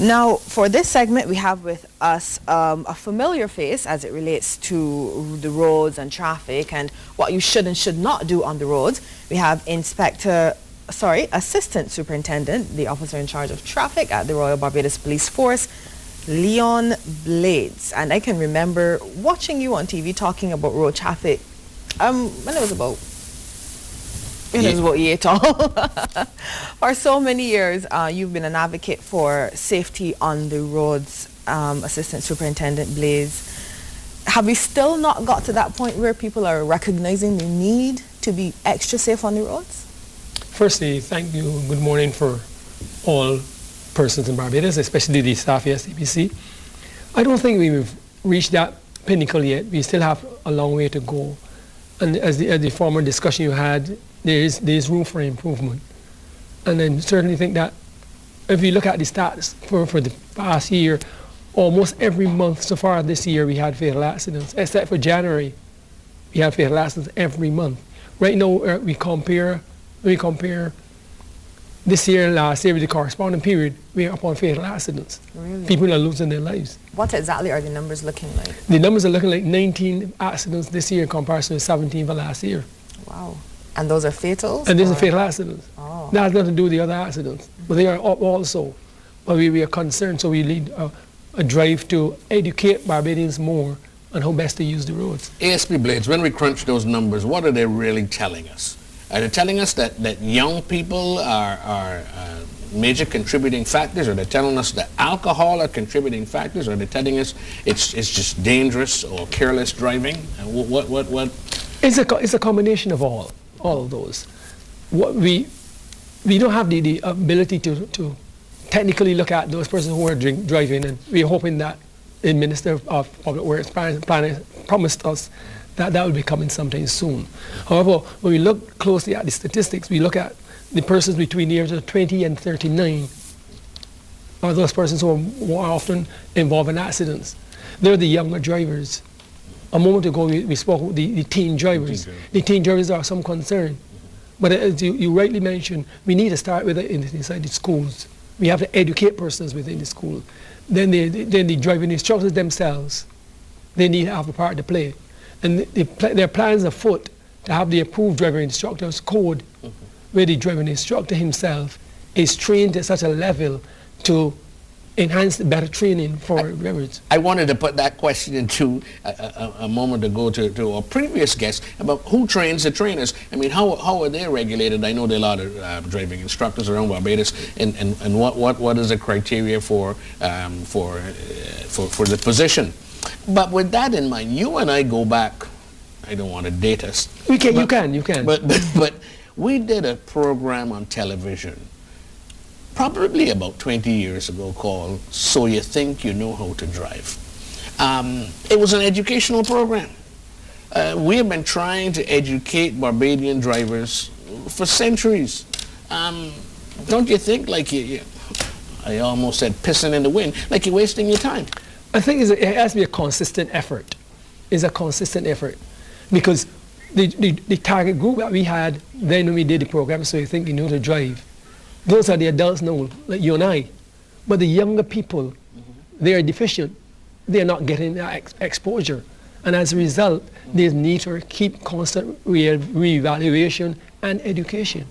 Now, for this segment, we have with us a familiar face as it relates to the roads and traffic and what you should and should not do on the roads. We have Assistant Superintendent, the officer in charge of traffic at the Royal Barbados Police Force, Leon Blades. And I can remember watching you on TV talking about road traffic when it was about year tall. For so many years, you've been an advocate for safety on the roads, Assistant Superintendent Blades. Have we still not got to that point where people are recognizing the need to be extra safe on the roads? Firstly, thank you. Good morning for all persons in Barbados, especially the staff here at CBC. I don't think we've reached that pinnacle yet. We still have a long way to go. And as the former discussion you had, there is room for improvement. And I certainly think that if you look at the stats for the past year, almost every month so far this year we had fatal accidents, except for January. We had fatal accidents every month. Right now we compare this year and last year with the corresponding period, we're up on fatal accidents. Really? People are losing their lives. What exactly are the numbers looking like? The numbers are looking like 19 accidents this year in comparison to 17 for last year. Wow. And those are fatals? And these are fatal accidents. Oh. That has nothing to do with the other accidents. But they are up also. But we are concerned, so we lead a drive to educate Barbadians more on how best to use the roads. ASP Blades, when we crunch those numbers, what are they really telling us? Are they telling us that young people are major contributing factors? Are they telling us that alcohol are contributing factors? Or are they telling us it's just dangerous or careless driving? What? It's a combination of all of those. We don't have the ability to technically look at those persons who are driving, and we're hoping that the Minister of Public Works promised us that will be coming sometime soon. However, when we look closely at the statistics, we look at the persons between the ages of 20 and 39 are those persons who are more often involved in accidents. They're the younger drivers. A moment ago, we spoke about the teen drivers. The teen drivers are some concern. But as you rightly mentioned, we need to start with it inside the schools. We have to educate persons within the school. Then the driving instructors themselves, they need to have a part to play. And there are plans afoot to have the approved driver instructors code, where the driving instructor himself is trained at such a level to enhance the better training for drivers. I wanted to put that question into a moment ago to our previous guest about who trains the trainers. I mean, how are they regulated? I know there are a lot of driving instructors around Barbados, and what is the criteria for the position? But with that in mind, you and I go back. I don't want to date us. You can. But we did a program on television, probably about 20 years ago, called "So You Think You Know How to Drive." It was an educational program. We have been trying to educate Barbadian drivers for centuries. Don't you think, like I almost said pissing in the wind, like you're wasting your time? I think it has to be a consistent effort. It's a consistent effort. Because the target group that we had then when we did the program, So You Think You Know How to Drive, those are the adults now, like you and I. But the younger people, they are deficient. They are not getting that exposure. And as a result, there's need for keep constant re-evaluation and education.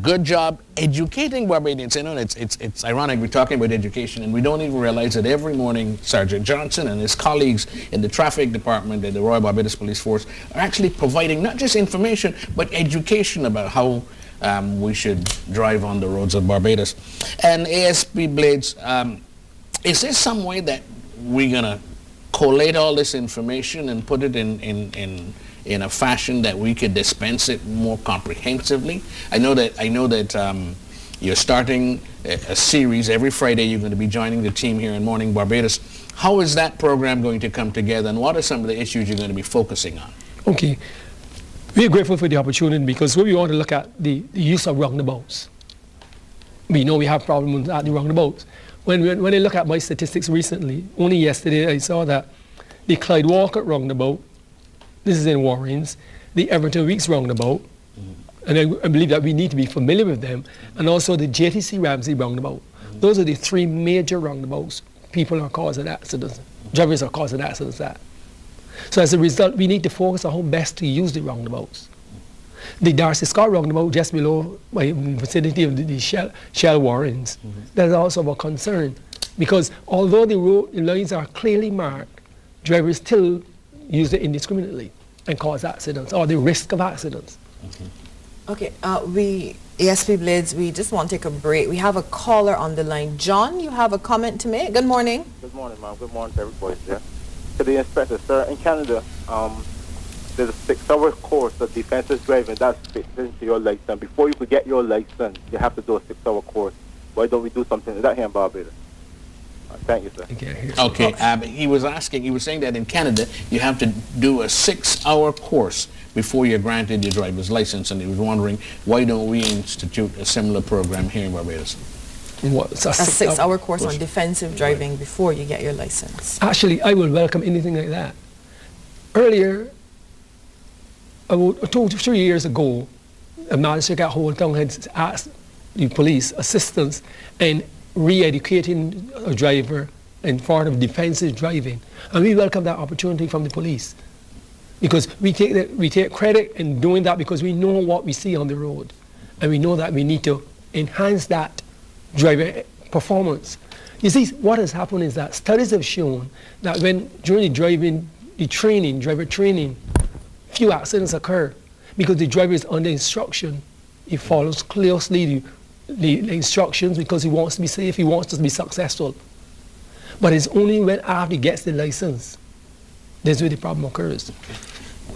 Good job educating Barbadians. You know, it's ironic we're talking about education and we don't even realize that every morning Sergeant Johnson and his colleagues in the traffic department at the Royal Barbados Police Force are actually providing not just information but education about how we should drive on the roads of Barbados. And ASP Blades, is there some way that we're gonna collate all this information and put it in a fashion that we could dispense it more comprehensively? I know that you're starting a series every Friday. You're going to be joining the team here in Morning Barbados. How is that program going to come together, and what are some of the issues you're going to be focusing on? Okay, we're grateful for the opportunity because we want to look at the use of roundabouts. We know we have problems at the roundabouts. When I look at my statistics recently, only yesterday I saw that the Clyde Walker roundabout, this is in Warrens, the Everton Weeks roundabout, and I believe that we need to be familiar with them, and also the JTC Ramsey roundabout. Those are the three major roundabouts people are causing accidents. Drivers are causing accidents at. So as a result, we need to focus on how best to use the roundabouts. The Darcy Scott roundabout just below my vicinity of the Shell Warrens, that is also a concern, because although the road lines are clearly marked, drivers still use it indiscriminately and cause accidents, or the risk of accidents. Okay, ASP Blades, we just want to take a break. We have a caller on the line. John, you have a comment to make? Good morning. Good morning, ma'am. Good morning to everybody there. To the inspector, sir, in Canada, there's a 6-hour course of defensive driving that's fixed into your license. Before you could get your license, you have to do a 6-hour course. Why don't we do something like that here in Barbados? Thank you, sir. Okay, he was saying that in Canada, you have to do a 6-hour course before you're granted your driver's license, and he was wondering, why don't we institute a similar program here in Barbados? What, a 6-hour course on defensive driving before you get your license. Actually, I will welcome anything like that. Earlier, about 2 to 3 years ago, a magistrate at Whole Town had asked the police assistance in re-educating a driver in part of defensive driving. And we welcome that opportunity from the police, because we take credit in doing that because we know what we see on the road. And we know that we need to enhance that driver performance. You see, what has happened is that studies have shown that during the driver training, few accidents occur because the driver is under instruction. He follows closely the instructions because he wants to be safe, he wants to be successful. But it's only when after he gets the license, that's where the problem occurs.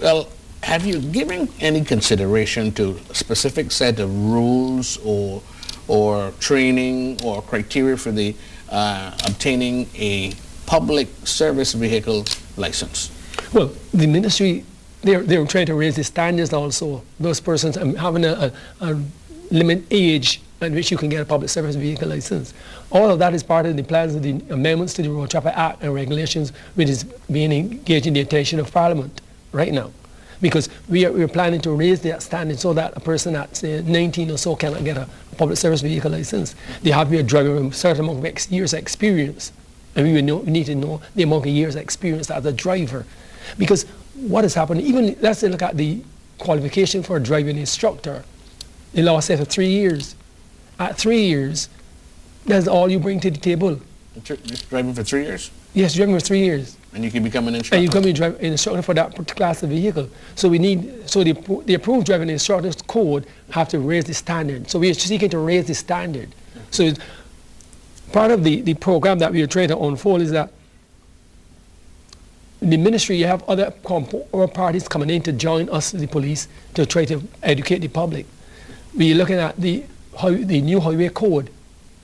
Well, have you given any consideration to a specific set of rules or training or criteria for the obtaining a public service vehicle license? Well, the ministry, they're trying to raise the standards also. Those persons having a limit age at which you can get a public service vehicle license. All of that is part of the plans of the amendments to the Road Traffic Act and regulations, which is being engaged in the attention of Parliament right now. Because we're planning to raise that standard so that a person at, say, 19 or so cannot get a public service vehicle license. They have to be a driver with a certain amount of years experience. And we need to know the amount of years experience as a driver. Because what has happened, even let's say look at the qualification for a driving instructor. The law says for 3 years. At 3 years, that's all you bring to the table. Just driving for 3 years? Yes, driving for 3 years. And you can become an instructor? And you can be an instructor for that particular class of vehicle. So the approved driving instructors code have to raise the standard. So we are seeking to raise the standard. So part of the program that we are trying to unfold is that in the ministry, you have other parties coming in to join us, the police, to try to educate the public. We're looking at the new highway code.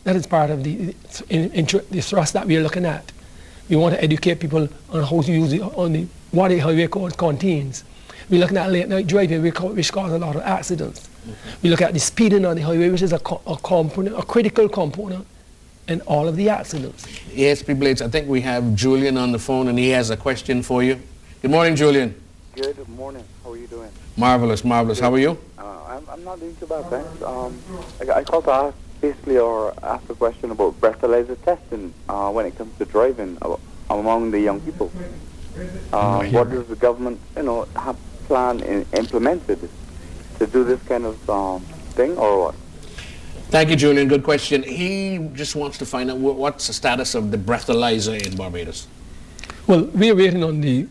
That is part of the thrust that we are looking at. We want to educate people on how to use what the highway code contains. We're looking at late night driving, which causes a lot of accidents. We look at the speeding on the highway, which is a critical component in all of the accidents. ASP Blades, I think we have Julian on the phone, and he has a question for you. Good morning, Julian. Good morning. How are you doing? Marvelous, marvelous. How are you? I'm not doing too bad, thanks. I called to ask ask a question about breathalyzer testing when it comes to driving among the young people. What does the government, have planned and implemented to do this kind of thing, or what? Thank you, Julian. Good question. He just wants to find out what's the status of the breathalyzer in Barbados. Well, we are waiting on the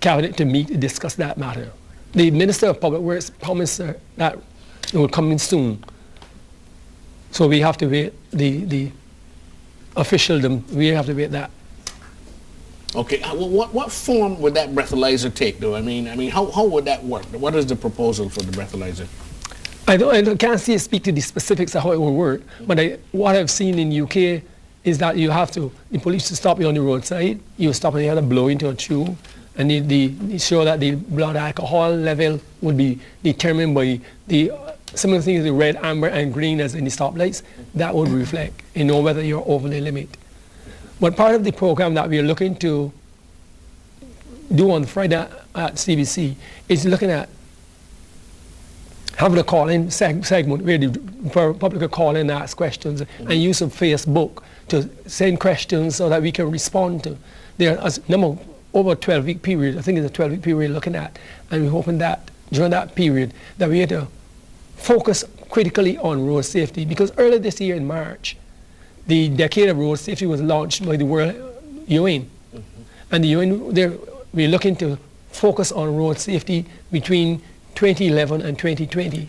cabinet to meet to discuss that matter. The Minister of Public Works promised that it will come in soon. So we have to wait the officialdom. We have to wait that. Okay. What form would that breathalyzer take, though? I mean, how would that work? What is the proposal for the breathalyzer? I can't speak to the specifics of how it will work, but what I've seen in UK is that the police will stop you on the roadside, you stop and you have to blow into a tube, and they show that the blood alcohol level would be determined by the similar things, the red, amber, and green as in the stoplights. That would reflect, whether you're over the limit. But part of the program that we are looking to do on Friday at CBC is looking at having a call-in segment where the public can call in and ask questions, and use of Facebook to send questions so that we can respond to. There are over a 12-week period, I think it's a 12-week period we're looking at, and we're hoping that during that period that we had to focus critically on road safety, because earlier this year in March, the Decade of Road Safety was launched by the World UN. And the UN, we're looking to focus on road safety between 2011 and 2020.